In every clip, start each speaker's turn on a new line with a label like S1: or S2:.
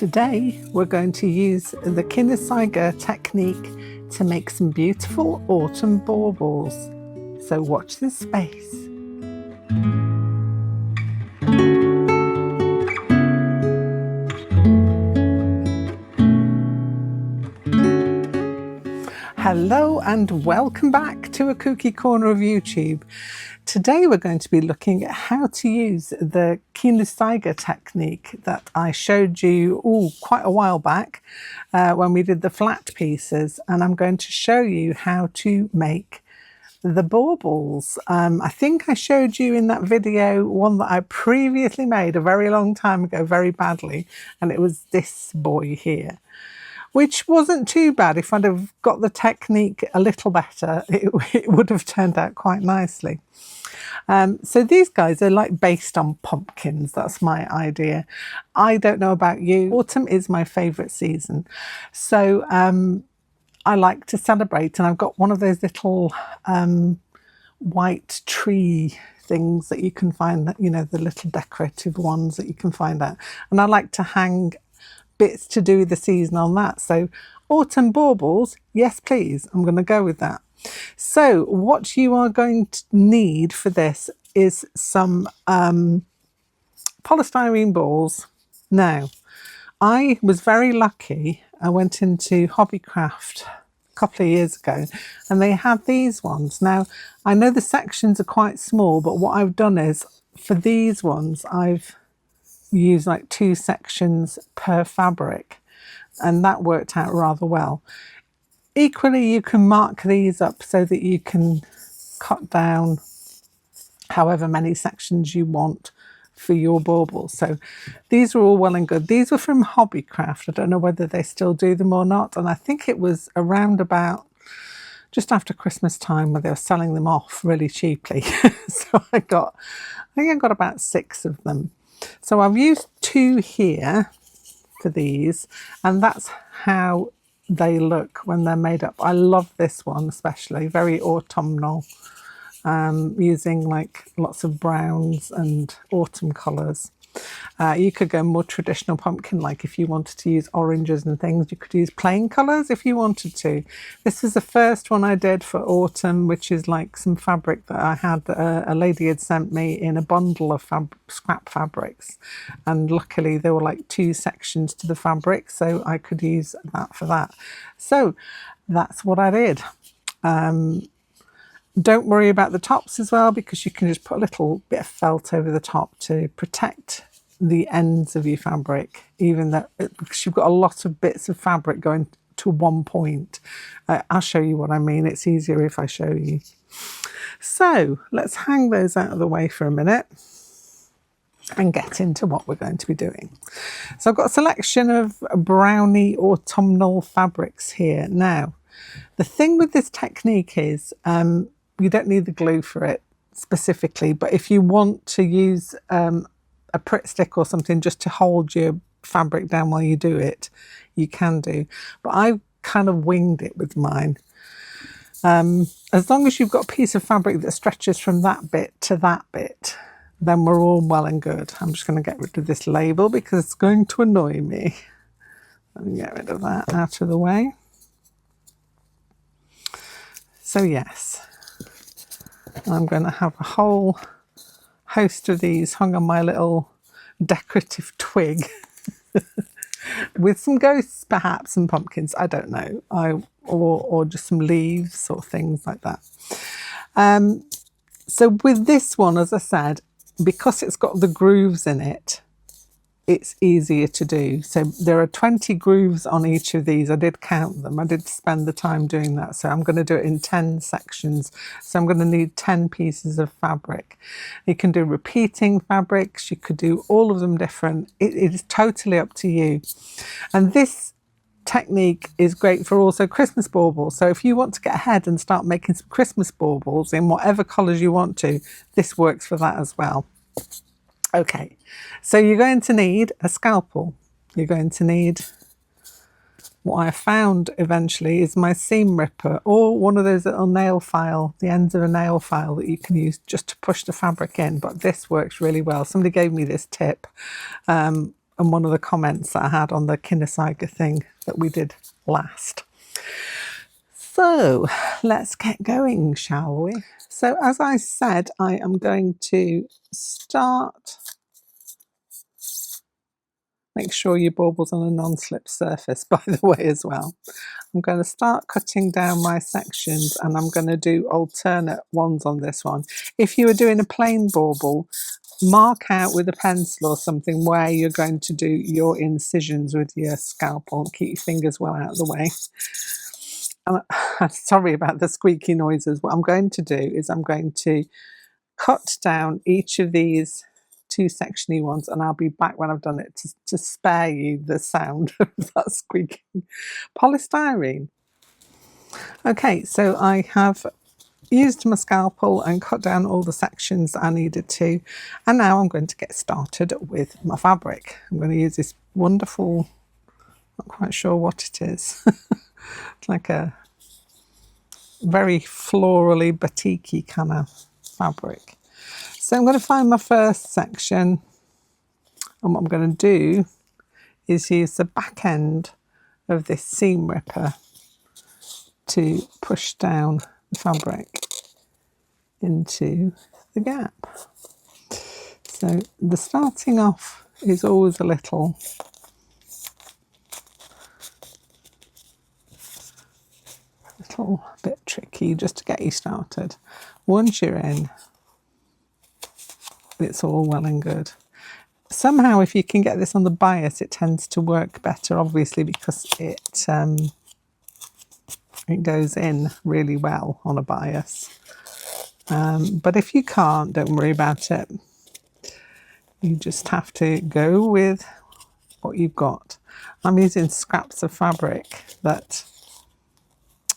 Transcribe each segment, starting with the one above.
S1: Today we're going to use the Kinusaiga technique to make some beautiful autumn baubles. So watch this space. Hello and welcome back to a kooky corner of YouTube. Today we're going to be looking at how to use the Kinusaiga technique that I showed you quite a while back when we did the flat pieces, and I'm going to show you how to make the baubles. I think I showed you in that video one that I previously made a very long time ago very badly, and it was this boy here, which wasn't too bad. If I'd have got the technique a little better, it would have turned out quite nicely. So these guys are like based on pumpkins. That's my idea. I don't know about you. Autumn is my favourite season. So I like to celebrate, and I've got one of those little white tree things that you can find, you know, the little decorative ones that you can find out. And I like to hang bits to do with the season on that. So autumn baubles, yes please, I'm going to go with that. So what you are going to need for this is some polystyrene balls. Now, I was very lucky. I went into Hobbycraft a couple of years ago and they had these ones. Now, I know the sections are quite small, but what I've done is for these ones, I've used like 2 sections per fabric, and that worked out rather well. Equally, you can mark these up so that you can cut down however many sections you want for your baubles. So these are all well and good. These were from Hobbycraft. I don't know whether they still do them or not, and I think it was around about just after Christmas time where they were selling them off really cheaply. So I think I got about 6 of them. So I've used 2 here for these, and that's how they look when they're made up. I love this one especially, very autumnal, using like lots of browns and autumn colours. You could go more traditional pumpkin, like if you wanted to use oranges and things. You could use plain colours if you wanted to. This was the first one I did for autumn, which is like some fabric that I had, a lady had sent me in a bundle of scrap fabrics, and luckily there were like 2 sections to the fabric, so I could use that for that. So that's what I did. Don't worry about the tops as well, because you can just put a little bit of felt over the top to protect the ends of your fabric, even though because you've got a lot of bits of fabric going to one point. I'll show you what I mean. It's easier if I show you. So let's hang those out of the way for a minute and get into what we're going to be doing. So I've got a selection of browny autumnal fabrics here. Now, the thing with this technique is you don't need the glue for it specifically, but if you want to use a Pritt stick or something just to hold your fabric down while you do it, you can do. But I kind of winged it with mine. As long as you've got a piece of fabric that stretches from that bit to that bit, then we're all well and good. I'm just going to get rid of this label because it's going to annoy me. Let me get rid of that out of the way. So yes, I'm going to have a whole host of these hung on my little decorative twig with some ghosts perhaps and pumpkins, I don't know, or just some leaves or things like that. So with this one, as I said, because it's got the grooves in it, it's easier to do. So there are 20 grooves on each of these. I did count them. I did spend the time doing that. So I'm going to do it in 10 sections. So I'm going to need 10 pieces of fabric. You can do repeating fabrics. You could do all of them different. It is totally up to you. And this technique is great for also Christmas baubles. So if you want to get ahead and start making some Christmas baubles in whatever colours you want to, this works for that as well. Okay, so you're going to need a scalpel. You're going to need, what I found eventually is my seam ripper, or one of those little nail file, the ends of a nail file that you can use just to push the fabric in. But this works really well. Somebody gave me this tip a and one of the comments that I had on the Kinusaiga thing that we did last. So let's get going, shall we? So as I said, I am going to start. Make sure your bauble's on a non-slip surface, by the way, as well. I'm going to start cutting down my sections, and I'm going to do alternate ones on this one. If you were doing a plain bauble, mark out with a pencil or something where you're going to do your incisions with your scalpel. Keep your fingers well out of the way. Sorry about the squeaky noises. What I'm going to do is I'm going to cut down each of these 2 sectiony ones, and I'll be back when I've done it to spare you the sound of that squeaking. Polystyrene. Okay, so I have used my scalpel and cut down all the sections I needed to, and now I'm going to get started with my fabric. I'm going to use this wonderful, not quite sure what it is. It's like a very florally batiky kind of fabric. So I'm going to find my first section, and what I'm going to do is use the back end of this seam ripper to push down the fabric into the gap. So the starting off is always a little bit tricky just to get you started. Once you're in, it's all well and good. Somehow if you can get this on the bias, it tends to work better, obviously, because it goes in really well on a bias. But if you can't, don't worry about it. You just have to go with what you've got. I'm using scraps of fabric that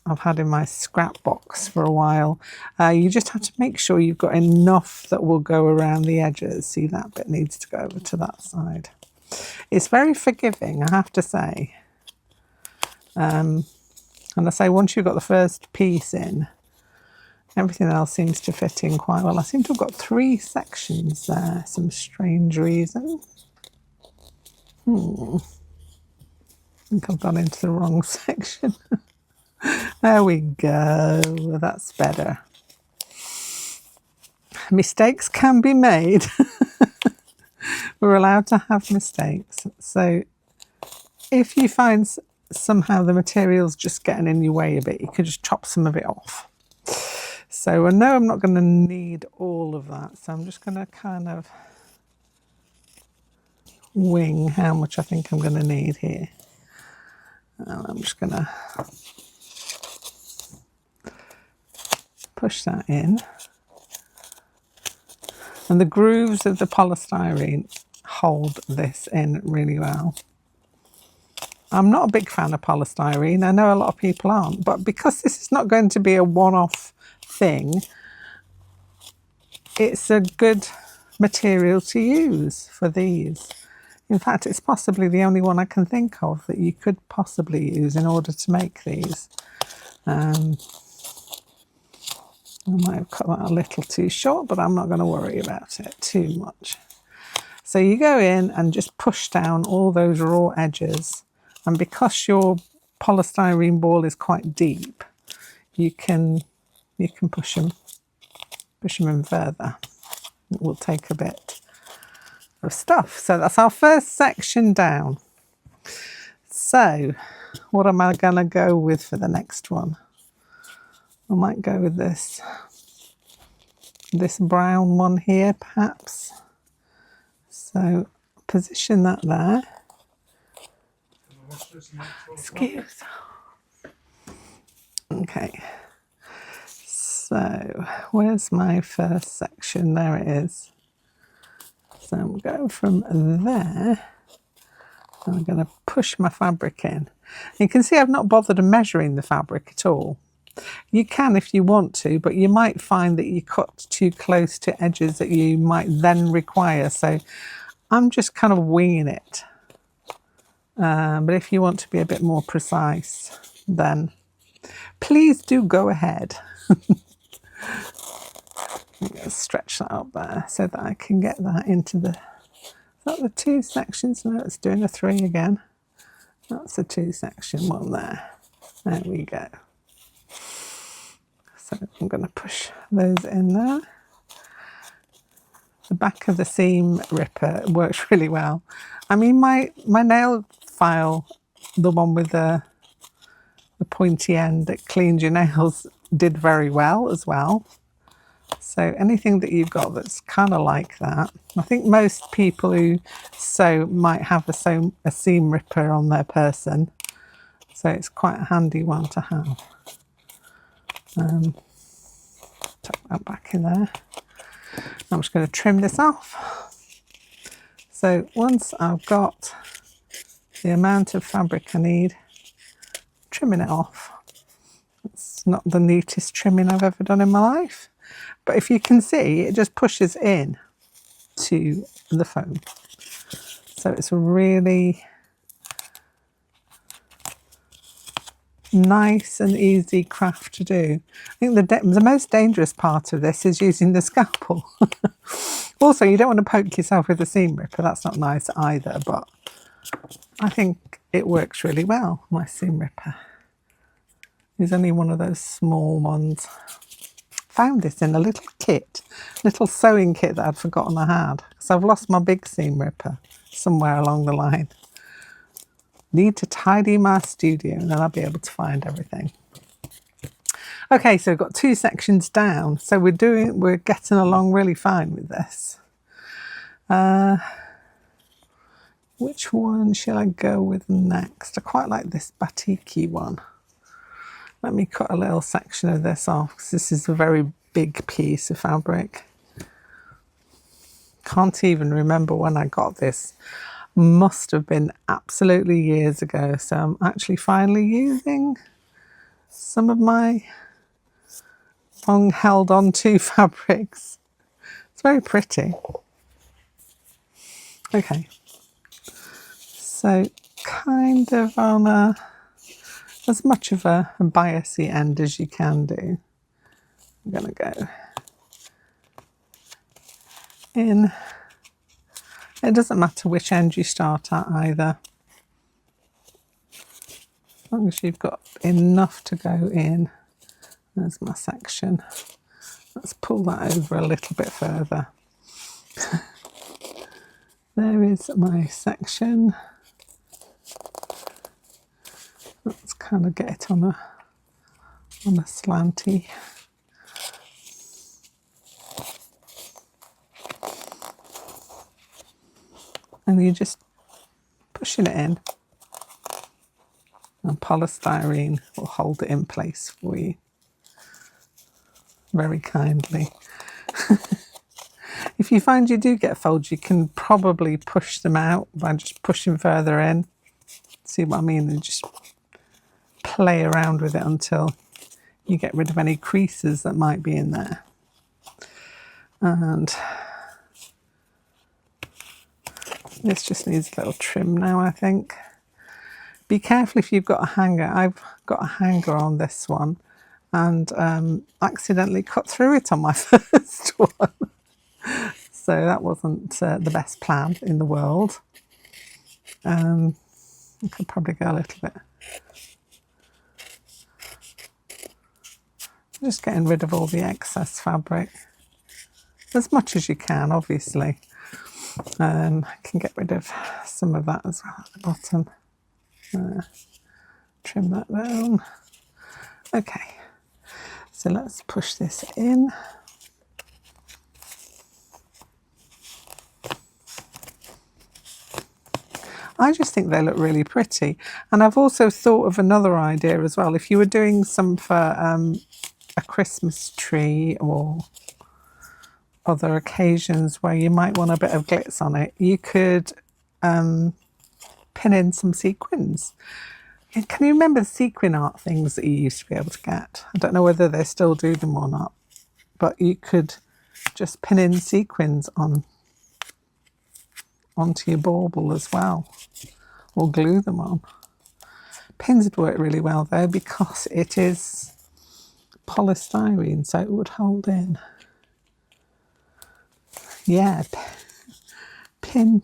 S1: I've had in my scrap box for a while. You just have to make sure you've got enough that will go around the edges. See, that bit needs to go over to that side. It's very forgiving, I have to say. And I say once you've got the first piece in, everything else seems to fit in quite well. I seem to have got 3 sections there, some strange reason. I think I've gone into the wrong section. There we go, that's better. Mistakes can be made. We're allowed to have mistakes. So if you find somehow the material's just getting in your way a bit, you could just chop some of it off. So I know I'm not going to need all of that, so I'm just going to kind of wing how much I think I'm going to need here. And I'm just going to push that in, and the grooves of the polystyrene hold this in really well. I'm not a big fan of polystyrene. I know a lot of people aren't, but because this is not going to be a one-off thing, it's a good material to use for these. In fact, it's possibly the only one I can think of that you could possibly use in order to make these. I might have cut that a little too short, but I'm not going to worry about it too much. So you go in and just push down all those raw edges, and because your polystyrene ball is quite deep, you can push them in further. It will take a bit of stuff. So that's our first section down. So what am I going to go with for the next one? I might go with this brown one here, perhaps. So position that there. Excuse. Okay. So where's my first section? There it is. So I'm going from there. I'm going to push my fabric in. You can see I've not bothered measuring the fabric at all. You can if you want to, but you might find that you cut too close to edges that you might then require. So I'm just kind of winging it. But if you want to be a bit more precise, then please do go ahead. I'm going to stretch that up there so that I can get that into the that the 2 sections? No, it's doing a 3 again. That's a 2 section one there. There we go. So I'm going to push those in there. The back of the seam ripper works really well. I mean, my nail file, the one with the pointy end that cleans your nails, did very well as well. So anything that you've got that's kind of like that. I think most people who sew might have a seam ripper on their person. So it's quite a handy one to have. Tuck that back in there. I'm just going to trim this off. So once I've got the amount of fabric I need, trimming it off. It's not the neatest trimming I've ever done in my life. But if you can see, it just pushes in to the foam. So it's a really nice and easy craft to do. I think the most dangerous part of this is using the scalpel. Also, you don't want to poke yourself with a seam ripper. That's not nice either, but I think it works really well, my seam ripper. It's only one of those small ones. Found this in a little kit, little sewing kit that I'd forgotten I had. So I've lost my big seam ripper somewhere along the line. Need to tidy my studio and then I'll be able to find everything. Okay, so we've got 2 sections down. So we're getting along really fine with this. Which one shall I go with next? I quite like this batik-y one. Let me cut a little section of this off because this is a very big piece of fabric. Can't even remember when I got this. Must have been absolutely years ago. So I'm actually finally using some of my long held on to fabrics. It's very pretty. Okay. So kind of on as much of a biasy end as you can do. I'm going to go in. It doesn't matter which end you start at either. As long as you've got enough to go in. There's my section. Let's pull that over a little bit further. There is my section. Let's kind of get it on a slanty. And you're just pushing it in. And polystyrene will hold it in place for you very kindly. If you find you do get folds, you can probably push them out by just pushing further in. See what I mean? And just play around with it until you get rid of any creases that might be in there. And this just needs a little trim now, I think. Be careful if you've got a hanger. I've got a hanger on this one and accidentally cut through it on my first one. So that wasn't the best plan in the world. I could probably go a little bit. Just getting rid of all the excess fabric. As much as you can, obviously. I can get rid of some of that as well at the bottom. Trim that down. Okay, so let's push this in. I just think they look really pretty. And I've also thought of another idea as well. If you were doing some for a Christmas tree or other occasions where you might want a bit of glitz on it, you could pin in some sequins. And can you remember the sequin art things that you used to be able to get? I don't know whether they still do them or not, but you could just pin in sequins onto your bauble as well, or glue them on. Pins would work really well though because it is polystyrene, so it would hold in. Yeah, pin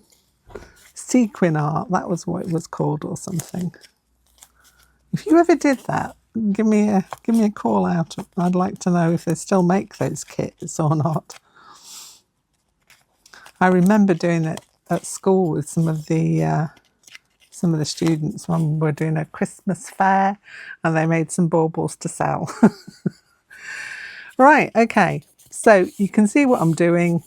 S1: sequin art, that was what it was called or something. If you ever did that, give me a call out. I'd like to know if they still make those kits or not. I remember doing it at school with some of the students when we were doing a Christmas fair, and they made some baubles to sell. Right, okay, so you can see what I'm doing.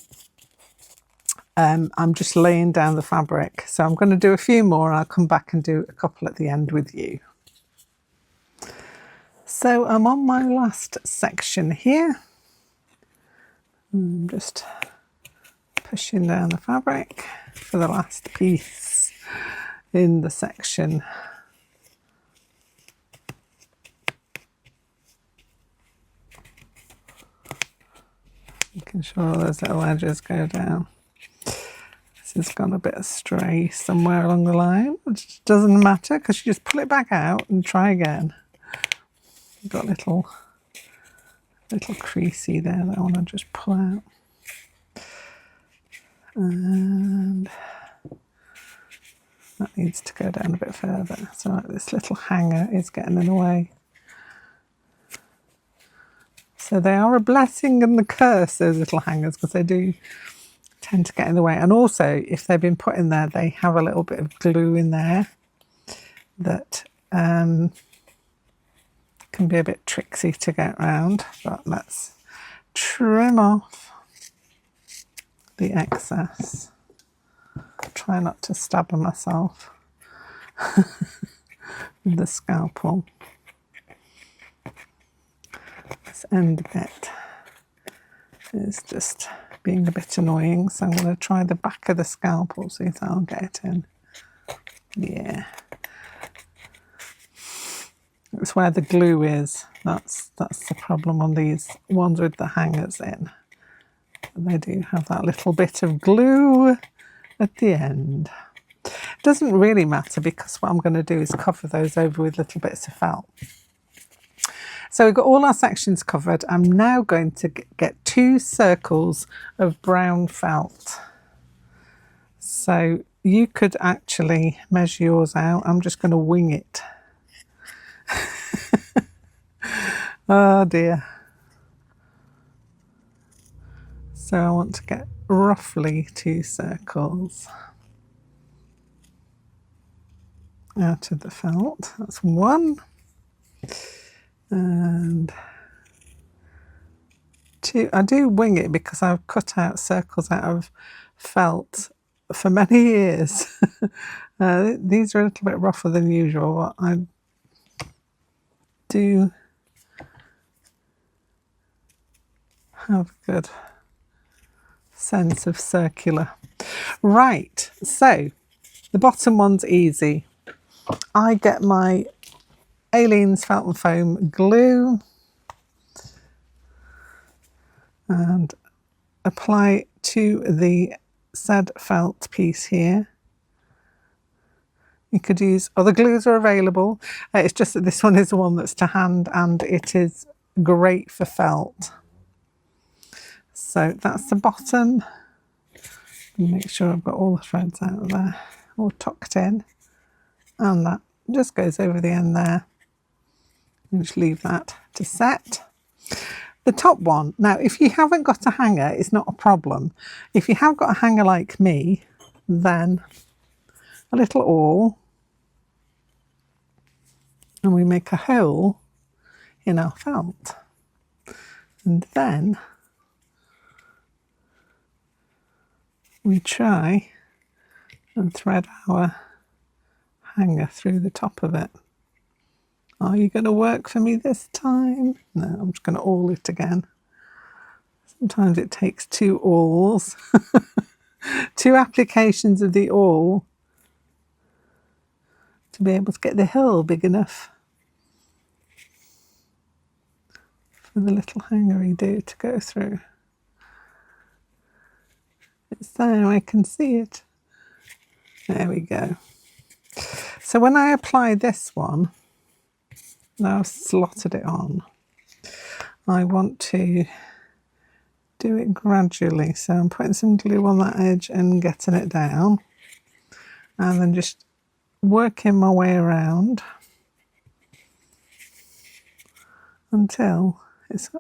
S1: I'm just laying down the fabric, so I'm going to do a few more and I'll come back and do a couple at the end with you. So I'm on my last section here. I'm just pushing down the fabric for the last piece in the section. Making sure all those little edges go down. This has gone a bit astray somewhere along the line, which doesn't matter because you just pull it back out and try again. You've got a little creasy there that I want to just pull out. And that needs to go down a bit further. So this little hanger is getting in the way. So they are a blessing and a curse, those little hangers, because they do tend to get in the way. And also, if they've been put in there, they have a little bit of glue in there that can be a bit tricksy to get around. But let's trim off the excess. Try not to stab myself with the scalpel. This end bit is just being a bit annoying, so I'm going to try the back of the scalpel, see if I'll get it in. Yeah. It's where the glue is. That's the problem on these ones with the hangers in. They do have that little bit of glue at the end. It doesn't really matter because what I'm going to do is cover those over with little bits of felt. So we've got all our sections covered. I'm now going to get 2 circles of brown felt. So you could actually measure yours out. I'm just going to wing it. Oh dear. So I want to get roughly 2 circles out of the felt. That's 1. And 2. I do wing it because I've cut out circles out of felt for many years. These are a little bit rougher than usual, but I do have a good sense of circular. Right, so the bottom one's easy. I get my Aleene's Felt and Foam glue and apply to the said felt piece here. You could use other glues are available. It's just that this one is the one that's to hand and it is great for felt. So that's the bottom. Make sure I've got all the threads out of there, all tucked in, and that just goes over the end there. And just leave that to set. The top one, now if you haven't got a hanger, it's not a problem. If you have got a hanger like me, then a little awl, and we make a hole in our felt. And then we try and thread our hanger through the top of it. Are you going to work for me this time? No, I'm just going to awl it again. Sometimes it takes 2 awls, 2 applications of the awl to be able to get the hole big enough for the little hangery do to go through. It's there, I can see it. There we go. So when I apply this one, now I've slotted it on, I want to do it gradually. So I'm putting some glue on that edge and getting it down. and then just working my way around until it's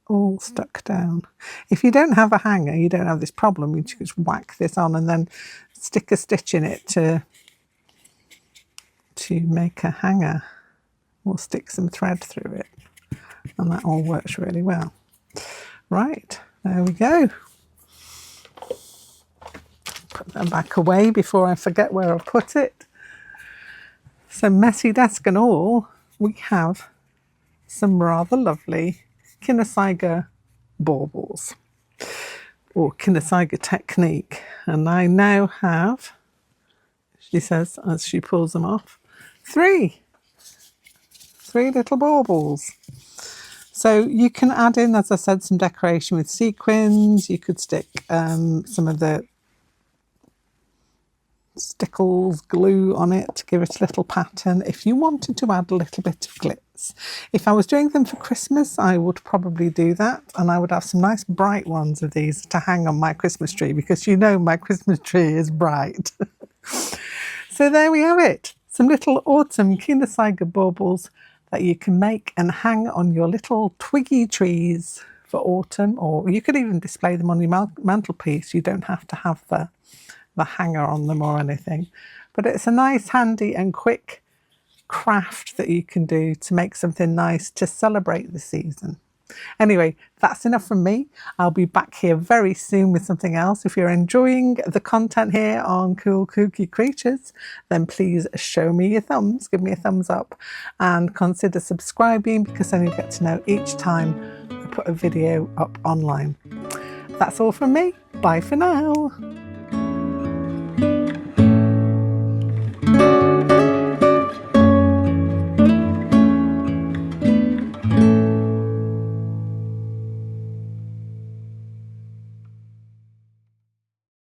S1: all stuck down. If you don't have a hanger, you don't have this problem. You just whack this on and then stick a stitch in it to make a hanger, or stick some thread through it, and that all works really well. Right, there we go. Put that back away before I forget where I put it. So messy desk and all, we have some rather lovely Kinusaiga baubles, or Kinusaiga technique, and I now have, she says as she pulls them off, three little baubles. So you can add in, as I said, some decoration with sequins. You could stick some of the stickles, glue on it to give it a little pattern. If you wanted to add a little bit of glitz, if I was doing them for Christmas, I would probably do that, and I would have some nice bright ones of these to hang on my Christmas tree, because you know my Christmas tree is bright. So there we have it, some little autumn Kinusaiga baubles that you can make and hang on your little twiggy trees for autumn, or you could even display them on your mantelpiece. You don't have to have the hanger on them or anything, but it's a nice, handy and quick craft that you can do to make something nice to celebrate the season. Anyway, that's enough from me. I'll be back here very soon with something else. If you're enjoying the content here on Cool Kooky Creatures, then please show me your thumbs, give me a thumbs up, and consider subscribing, because then you get to know each time I put a video up online. That's all from me. Bye for now.